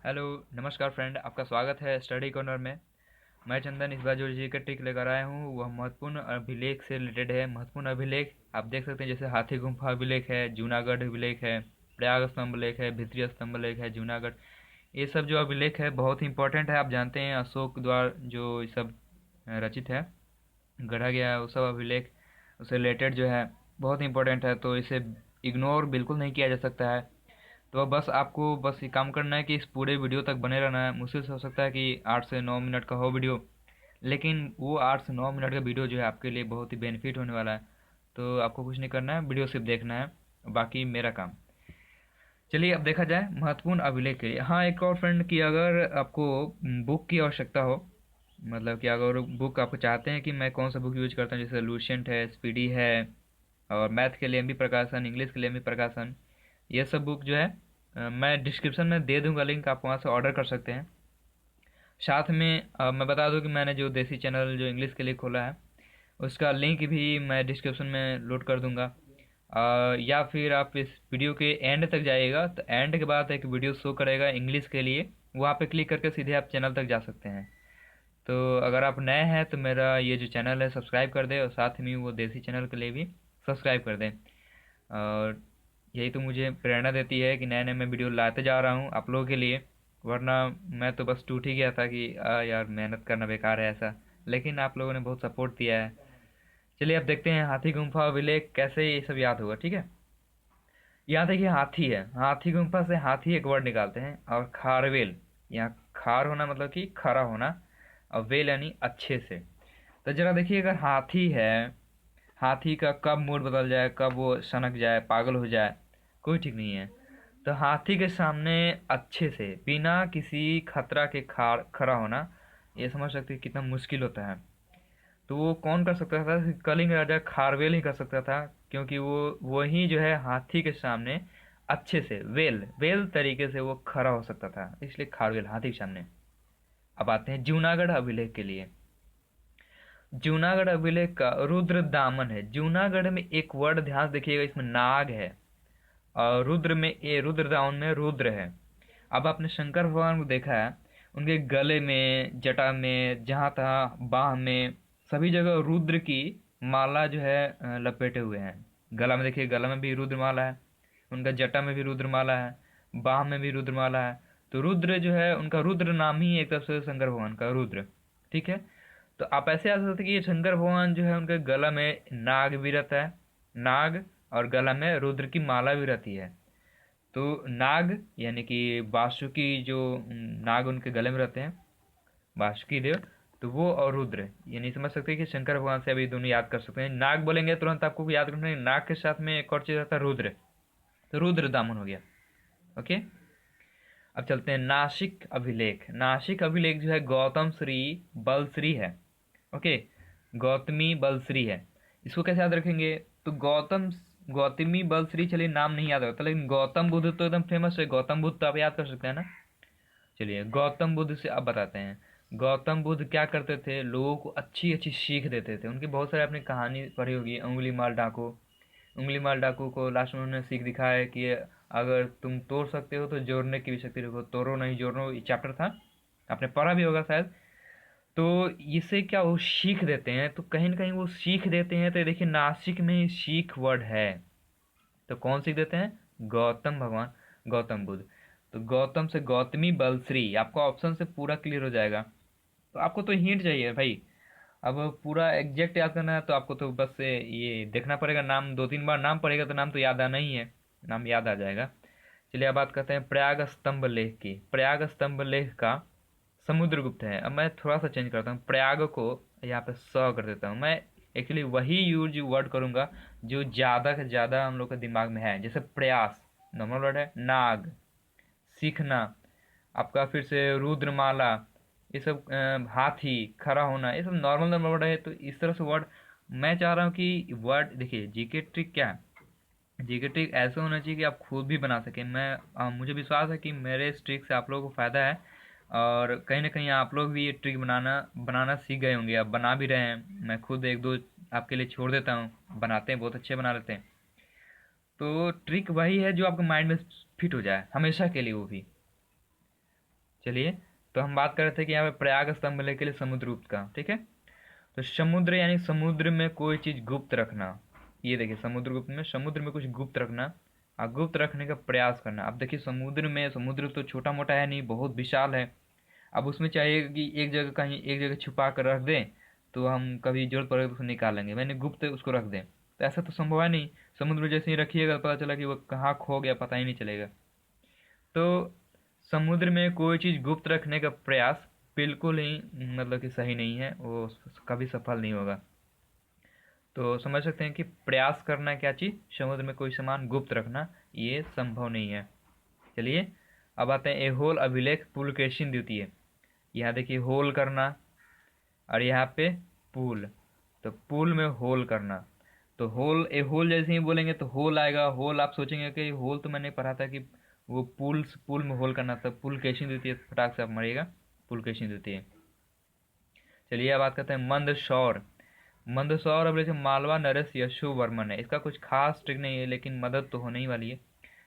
Hello, नमस्कार friend. आपका स्वागत है स्टडी कॉर्नर में। मैं चंदन इस बार जो जी का ट्रिक लेकर आया हूँ वह महत्वपूर्ण अभिलेख से रिलेटेड है। महत्वपूर्ण अभिलेख आप देख सकते हैं, जैसे हाथी गुम्फा अभिलेख है, जूनागढ़ अभिलेख है, प्रयाग स्तंभ लेख है, भित्रीय स्तंभ लेख है, जूनागढ़। ये सब जो अभिलेख है बहुत ही इंपॉर्टेंट है। आप जानते हैं अशोक द्वारा जो ये सब रचित है, गढ़ा गया है, वो सब अभिलेख उससे रिलेटेड जो है बहुत इंपॉर्टेंट है, तो इसे इग्नोर बिल्कुल नहीं किया जा सकता है। तो बस आपको बस ये काम करना है कि इस पूरे वीडियो तक बने रहना है। मुश्किल से हो सकता है कि 8 से 9 मिनट का हो वीडियो, लेकिन वो 8 से 9 मिनट का वीडियो जो है आपके लिए बहुत ही बेनिफिट होने वाला है। तो आपको कुछ नहीं करना है, वीडियो सिर्फ देखना है, बाकी मेरा काम। चलिए अब देखा जाए महत्वपूर्ण अभिलेख के लिए। हाँ, एक और फ्रेंड की अगर आपको बुक की आवश्यकता हो, मतलब कि अगर बुक आपको चाहते हैं कि मैं कौन सा बुक यूज करता हूँ, जैसे लूसेंट है, स्पीडी है, और मैथ के लिए एमबी प्रकाशन, इंग्लिश के लिए एमबी प्रकाशन, ये सब बुक जो है मैं डिस्क्रिप्शन में दे दूंगा लिंक, आप वहाँ से ऑर्डर कर सकते हैं। साथ में मैं बता दूं कि मैंने जो देसी चैनल जो इंग्लिश के लिए खोला है उसका लिंक भी मैं डिस्क्रिप्शन में लोड कर दूंगा। या फिर आप इस वीडियो के एंड तक जाइएगा तो एंड के बाद एक वीडियो शो करेगा इंग्लिश के लिए, वहाँ पे क्लिक करके सीधे आप चैनल तक जा सकते हैं। तो अगर आप नए हैं तो मेरा ये जो चैनल है सब्सक्राइब कर दें, और साथ में वो देसी चैनल के लिए भी सब्सक्राइब कर दें। और यही तो मुझे प्रेरणा देती है कि नए नए मैं वीडियो लाते जा रहा हूँ आप लोगों के लिए। वरना मैं तो बस टूट ही गया था कि यार मेहनत करना बेकार है ऐसा, लेकिन आप लोगों ने बहुत सपोर्ट दिया है। चलिए अब देखते हैं हाथी गुम्फा अभिलेख कैसे ये सब याद होगा, ठीक है। यहाँ देखिए हाथी है, हाथी गुम्फा से हाथी एक वर्ड निकालते हैं, और खारवेल, यहाँ खार होना मतलब कि खरा होना, और वेल यानी अच्छे से। तो जरा देखिए, अगर हाथी है, हाथी का कब मूड बदल जाए, कब वो सनक जाए, पागल हो जाए, कोई ठीक नहीं है। तो हाथी के सामने अच्छे से बिना किसी खतरा के खड़ा होना, ये समझ सकते हैं कितना मुश्किल होता है। तो वो कौन कर सकता था? कलिंग राजा खारवेल ही कर सकता था, क्योंकि वही जो है हाथी के सामने अच्छे से वेल वेल तरीके से वो खड़ा हो सकता था, इसलिए खारवेल हाथी के सामने। अब आते हैं जूनागढ़ अभिलेख के लिए। जूनागढ़ अभिलेख का रुद्र दामन है। जूनागढ़ में एक वर्ड ध्यान से देखिएगा, इसमें नाग है, और रुद्र में ए रुद्र दामन में रुद्र है। अब आपने शंकर भगवान को देखा है, उनके गले में, जटा में, जहाँ तहाँ बाह में, सभी जगह रुद्र की माला जो है लपेटे हुए हैं। गला में देखिए, गला में भी रुद्र माला है, उनका जटा में भी रुद्र माला है, बाह में भी रुद्र माला है। तो रुद्र जो है उनका, रुद्र नाम ही एक तरफ से शंकर भगवान का रुद्र, ठीक है। तो आप ऐसे आ सकते कि ये शंकर भगवान जो है उनके गला में नाग भी रहता है, नाग, और गला में रुद्र की माला भी रहती है। तो नाग यानी कि वासुकी, जो नाग उनके गले में रहते हैं, वासुकी देव, तो वो, और रुद्र, यानी समझ सकते हैं कि शंकर भगवान से अभी दोनों याद कर सकते हैं। नाग बोलेंगे तुरंत आपको याद रखना है, नाग के साथ में एक और चीज आता है रुद्र, तो रुद्र दामन हो गया। ओके। अब चलते हैं नासिक अभिलेख। नासिक अभिलेख जो है गौतम श्री बलश्री है। ओके, गौतमी बलश्री है। इसको कैसे याद रखेंगे? तो गौतमी बलश्री, चलिए नाम नहीं याद रहता, लेकिन गौतम बुद्ध तो एकदम फेमस है, गौतम बुद्ध तो आप याद कर सकते हैं ना। चलिए गौतम बुद्ध से अब बताते हैं। गौतम बुद्ध क्या करते थे? लोगों को अच्छी अच्छी सीख देते थे। उनकी बहुत सारी आपने कहानी पढ़ी होगी, उंगली माल डाकू। उंगली माल डाकू को लास्ट में उन्होंने सीख दिखाया है कि अगर तुम तोड़ सकते हो तो जोड़ने की भी शक्ति रखो, तोड़ो नहीं जोड़ो, ये चैप्टर था, आपने पढ़ा भी होगा शायद। तो इससे क्या वो सीख देते हैं, तो कहीं ना कहीं वो सीख देते हैं। तो ये देखिए नासिक में ही सीख वर्ड है, तो कौन सीख देते हैं? गौतम भगवान, गौतम बुद्ध। तो गौतम से गौतमी बलश्री, आपको ऑप्शन से पूरा क्लियर हो जाएगा। तो आपको तो हिंट चाहिए भाई। अब पूरा एग्जैक्ट याद करना है तो आपको तो बस से ये देखना पड़ेगा, नाम 2 3 बार नाम पड़ेगा तो नाम तो याद आना ही है, नाम याद आ जाएगा। चलिए अब बात करते हैं प्रयाग स्तंभ लेख की। प्रयाग स्तंभ लेख का समुद्रगुप्त है। अब मैं थोड़ा सा चेंज करता हूँ, प्रयाग को यहाँ पे स कर देता हूँ। मैं एक्चुअली वही यूज वर्ड करूँगा जो ज़्यादा से ज़्यादा हम लोग के दिमाग में है, जैसे प्रयास नॉर्मल वर्ड है, नाग, सीखना, आपका फिर से रुद्रमाला, ये सब हाथी, खड़ा होना, ये सब नॉर्मल नॉर्मल वर्ड है। तो इस तरह से वर्ड मैं चाह रहा हूँ कि वर्ड देखिए, जीके ट्रिक क्या है? जीके ट्रिक ऐसे होना चाहिए कि आप खुद भी बना सकें। मुझे विश्वास है कि मेरे इस ट्रिक से आप लोगों को फ़ायदा है, और कहीं ना कहीं आप लोग भी ये ट्रिक बनाना बनाना सीख गए होंगे, आप बना भी रहे हैं। मैं खुद एक दो आपके लिए छोड़ देता हूँ, बनाते हैं, बहुत अच्छे बना लेते हैं। तो ट्रिक वही है जो आपके माइंड में फिट हो जाए हमेशा के लिए, वो भी। चलिए, तो हम बात कर रहे थे कि यहाँ पे प्रयाग स्तंभ लेख के लिए समुद्रगुप्त का, ठीक है। तो समुद्र यानी समुद्र में कोई चीज गुप्त रखना। ये देखिए, समुद्रगुप्त में समुद्र में कुछ गुप्त रखना और गुप्त रखने का प्रयास करना। अब देखिए, समुद्र तो छोटा मोटा है नहीं, बहुत विशाल है। अब उसमें चाहिए कि एक जगह कहीं एक जगह छुपा कर रख दें, तो हम कभी जरूरत पड़े तो उसको निकालेंगे, मैंने गुप्त उसको रख दें, तो ऐसा तो संभव है नहीं। समुद्र में जैसे ही रखिएगा पता चला कि वो कहाँ खो गया, पता ही नहीं चलेगा। तो समुद्र में कोई चीज़ गुप्त रखने का प्रयास बिल्कुल ही मतलब कि सही नहीं है, वो कभी सफल नहीं होगा। तो समझ सकते हैं कि प्रयास करना क्या चीज़, समुद्र में कोई सामान गुप्त रखना, ये संभव नहीं है। चलिए, अब आते हैं एहोल अभिलेख पुलकेशिन द्वितीय। यहाँ देखिए होल करना, और यहाँ पे पुल, तो पुल में होल करना। तो होल, ए होल जैसे ही बोलेंगे तो होल आएगा। होल आप सोचेंगे कि होल तो मैंने पढ़ा था कि वो पुल में होल करना था। पुल कैसी देती है, फटाक से आप मरिएगा, पुल कैसी देती है। चलिए, अब बात करते हैं मंदसौर। मंदसौर अब जैसे मालवा नरेश यशोवर्मन है, इसका कुछ खास ट्रिक नहीं है, लेकिन मदद तो होने ही वाली है।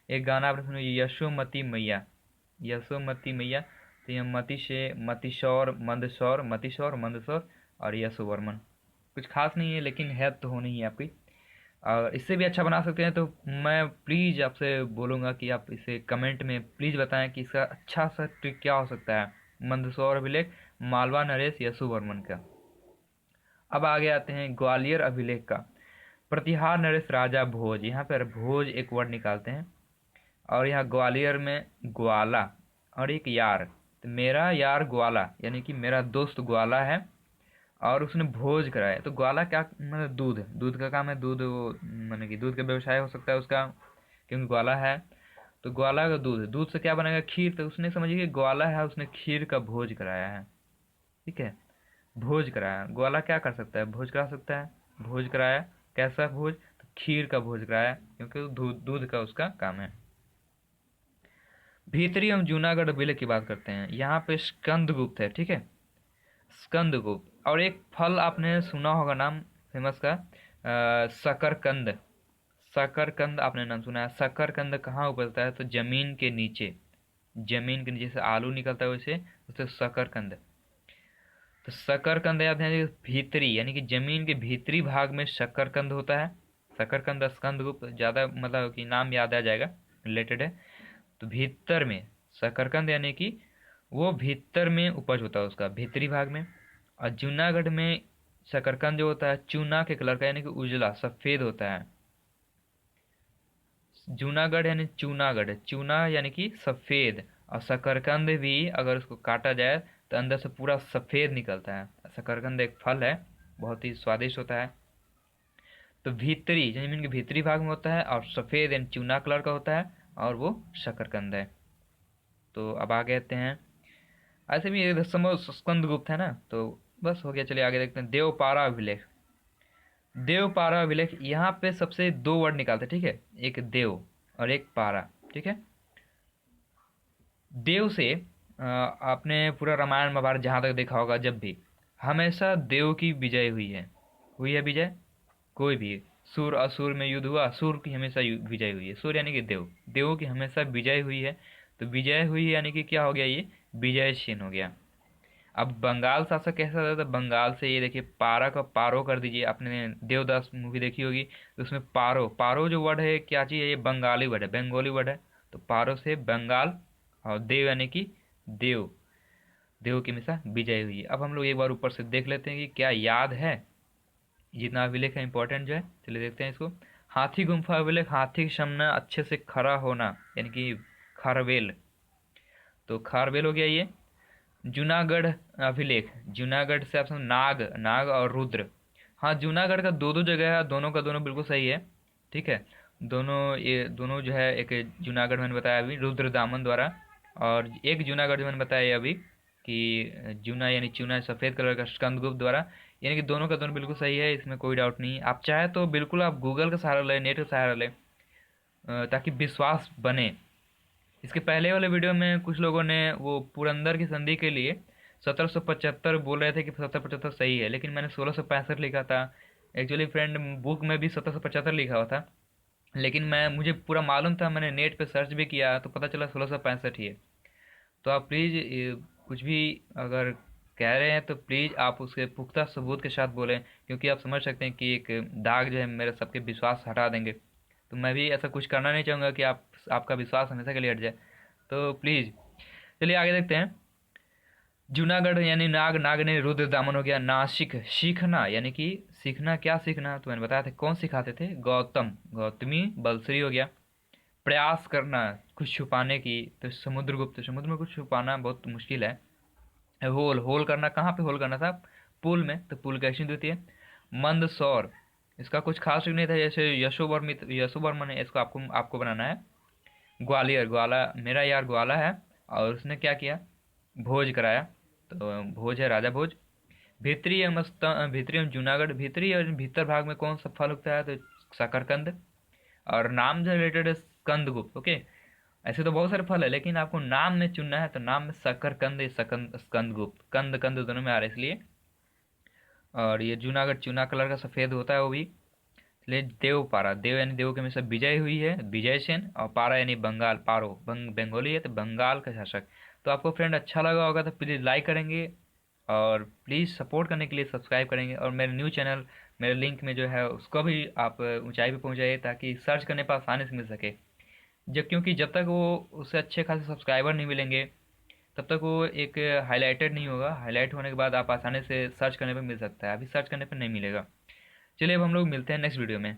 एक गाना आपने सुना, यशोमती मैया, यशोमती मैया। तो ये मति से मतिशौर, मंदसौर, मतिशौर, मंदसौर और यशोवर्मन। कुछ खास नहीं है, लेकिन है तो होनी ही है आपकी। और इससे भी अच्छा बना सकते हैं, तो मैं प्लीज़ आपसे बोलूँगा कि आप इसे कमेंट में प्लीज़ बताएं कि इसका अच्छा सा ट्रिक क्या हो सकता है, मंदसौर अभिलेख मालवा नरेश यशोवर्मन का। अब आगे आते हैं ग्वालियर अभिलेख का। प्रतिहार नरेश राजा भोज, यहाँ पर भोज एक वर्ड निकालते हैं, और यहाँ ग्वालियर में ग्वाला और एक यार। तो मेरा यार ग्वाला यानी कि मेरा दोस्त ग्वाला है, और उसने भोज कराया। तो ग्वाला क्या मतलब, दूध, दूध का काम है, दूध वो माने कि दूध का व्यवसाय हो सकता है उसका, क्योंकि ग्वाला है। तो ग्वाला का दूध, दूध से क्या बनेगा, खीर। तो उसने समझिए कि ग्वाला है, उसने खीर का भोज कराया है, ठीक है। भोज कराया, ग्वाला क्या कर सकता है, भोज करा सकता है। भोज कराया, कैसा भोज, तो खीर का भोज कराया, क्योंकि दूध दूध का उसका काम है। भीतरी हम जूनागढ़ जिले की बात करते हैं, यहाँ पे स्कंदगुप्त है, ठीक है। स्कंदगुप्त, और एक फल आपने सुना होगा नाम फेमस का, शकरकंद। शकरकंद आपने नाम सुना है। शकरकंद कहाँ उगलता है, तो जमीन के नीचे, जमीन के नीचे से आलू निकलता है वैसे, उसे शकरकंद। तो शकरकंद याद है, भीतरी यानी कि जमीन के भीतरी भाग में शकरकंद होता है। शकरकंद, स्कंदगुप्त, ज़्यादा मतलब कि नाम याद आ जाएगा, रिलेटेड है। तो भीतर में शकरकंद यानी कि वो भीतर में उपज होता है उसका, भीतरी भाग में। और जूनागढ़ में शकरकंद जो होता है चूना के कलर का, यानी कि उजला सफ़ेद होता है। जूनागढ़ यानी चूनागढ़, चूना यानी कि सफ़ेद। और शकरकंद भी अगर उसको काटा जाए तो अंदर से पूरा सफ़ेद निकलता है। शकरकंद एक फल है, बहुत ही स्वादिष्ट होता है। तो भीतरी, जमीन के भीतरी भाग में होता है, और सफ़ेद यानी चूना कलर का होता है, और वो शकरकंद है। तो अब आगे आते हैं, ऐसे भी ये स्कंदगुप्त है ना, तो बस हो गया। चलिए आगे देखते हैं, देवपारा अभिलेख। देवपारा अभिलेख, यहाँ पे सबसे दो वर्ड निकालते हैं, ठीक है। एक देव और एक पारा, ठीक है। देव से आपने पूरा रामायण महाभारत जहाँ तक देखा होगा, जब भी हमेशा देव की विजय हुई है विजय। कोई भी सुर असुर में युद्ध हुआ, असुर की हमेशा विजय हुई है। सुर यानी कि देव, देवों की हमेशा विजय हुई है। तो विजय हुई है यानी कि क्या हो गया, ये विजयशील हो गया। अब बंगाल शासक कैसा था, तो बंगाल से ये देखिए पारा का पारो कर दीजिए। आपने देवदास मूवी देखी होगी, तो उसमें पारो, पारो जो वर्ड है क्या चीज़ है, ये बंगाली वर्ड है, बंगाली वर्ड है। तो पारो से बंगाल, और देव यानी कि देव, देव की हमेशा विजय हुई है। अब हम लोग एक बार ऊपर से देख लेते हैं कि क्या याद है, जितना अभिलेख है इंपॉर्टेंट जो है। चलिए देखते हैं इसको। हाथी गुम्फा अभिलेख, हाथी के सामने अच्छे से खड़ा होना यानी कि खारवेल। तो खारवेल हो गया ये। जूनागढ़ अभिलेख, जूनागढ़ से आप समझ, नाग, नाग और रुद्र। हाँ, जूनागढ़ का दो दो जगह है, दोनों का दोनों बिल्कुल सही है, ठीक है। दोनों, ये दोनों जो है, एक जूनागढ़ मैंने बताया अभी रुद्र दामन द्वारा, और एक जूनागढ़ जो मैंने बताया अभी कि जूना यानी चूना सफ़ेद कलर का, स्कंदगुप्त द्वारा। यानी कि दोनों का दोनों बिल्कुल सही है, इसमें कोई डाउट नहीं है। आप चाहे तो बिल्कुल आप गूगल का सहारा लें, नेट का सहारा लें, ताकि विश्वास बने। इसके पहले वाले वीडियो में कुछ लोगों ने वो पुरंदर की संधि के लिए 1775 बोल रहे थे कि 1775 सही है, लेकिन मैंने 1665 लिखा था। एक्चुअली फ्रेंड, बुक में भी 1775 लिखा हुआ था, लेकिन मुझे पूरा मालूम था, मैंने नेट पे सर्च भी किया तो पता चला 1665 ही है। तो आप प्लीज़ कुछ भी अगर कह रहे हैं तो प्लीज़ आप उसके पुख्ता सबूत के साथ बोलें, क्योंकि आप समझ सकते हैं कि एक दाग जो है मेरे सबके विश्वास हटा देंगे। तो मैं भी ऐसा कुछ करना नहीं चाहूँगा कि आपका विश्वास हमेशा के लिए हट जाए। तो प्लीज़ चलिए आगे देखते हैं। जूनागढ़ यानी नाग, नाग ने रुद्र दामन हो गया। नासिक, सीखना यानी कि सीखना, क्या सीखना तो मैंने बताया था, कौन सिखाते थे? गौतम, गौतमी बलश्री हो गया। प्रयास करना, कुछ छुपाने की, तो समुद्रगुप्त, समुद्र में कुछ छुपाना बहुत मुश्किल है। होल, होल करना, कहाँ पे होल करना था? पुल में, तो पुल कैसी द्वितीय। मंदसौर, इसका कुछ खास नहीं था, जैसे यशोवर्मित, यशोवर्मन है, इसको आपको आपको बनाना है। ग्वालियर, ग्वाला, मेरा यार ग्वाला है, और उसने क्या किया? भोज कराया, तो भोज है राजा भोज। भीतरी एवं भीतरी एवं जूनागढ़, भीतरी और भीतर भाग में कौन सा फल उगता है? तो शकरकंद। और नाम से रिलेटेड है स्कंदगुप्त। ओके, ऐसे तो बहुत सारे फल है, लेकिन आपको नाम में चुनना है, तो नाम में शकरकंद, स्कंदगुप्त, कंद कंद दोनों में आ रहा है इसलिए। और ये जूनागढ़ चूना कलर का सफ़ेद होता है वो भी। इसलिए देव पारा, देव यानी देव के हमेशा विजय हुई है, विजय सेन, और पारा यानी बंगाल, पारो बंगाली है, तो बंगाल का शासक। तो आपको फ्रेंड अच्छा लगा होगा तो प्लीज़ लाइक करेंगे, और प्लीज़ सपोर्ट करने के लिए सब्सक्राइब करेंगे, और मेरे न्यू चैनल, मेरे लिंक में जो है उसको भी आप ऊंचाई पे पहुंचाइए, ताकि सर्च करने पर आसानी से मिल सके। जब क्योंकि जब तक वो उससे अच्छे खासे सब्सक्राइबर नहीं मिलेंगे, तब तक वो एक हाईलाइटेड नहीं होगा। हाईलाइट होने के बाद आप आसानी से सर्च करने पर मिल सकता है, अभी सर्च करने पर नहीं मिलेगा। चलिए अब हम लोग मिलते हैं नेक्स्ट वीडियो में।